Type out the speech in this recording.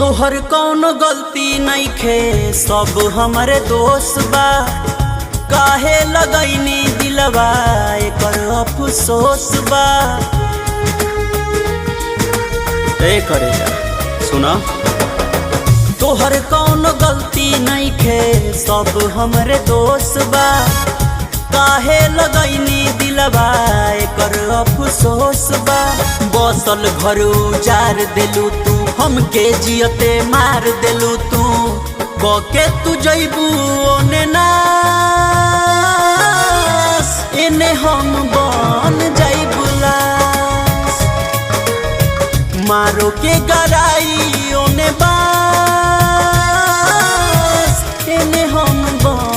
तोहर कौनो गलती नइखे, सब हमरे दोस्त बा। काहे लगैनी दिलवा एकर अफसोस बा। करे जा सुना, तोहर कौनो गलती नइखे, सब हमरे दोस्त बा। काहे लगैनी दिलवा एकर अफसोस बा। बसल घर उजार देलू तू, हमके जियते मार देलू तू। बके तू जइबू ओने नास, एने हम बन जाइबू लाश। मारो के गराई ओने बास, एने हम बन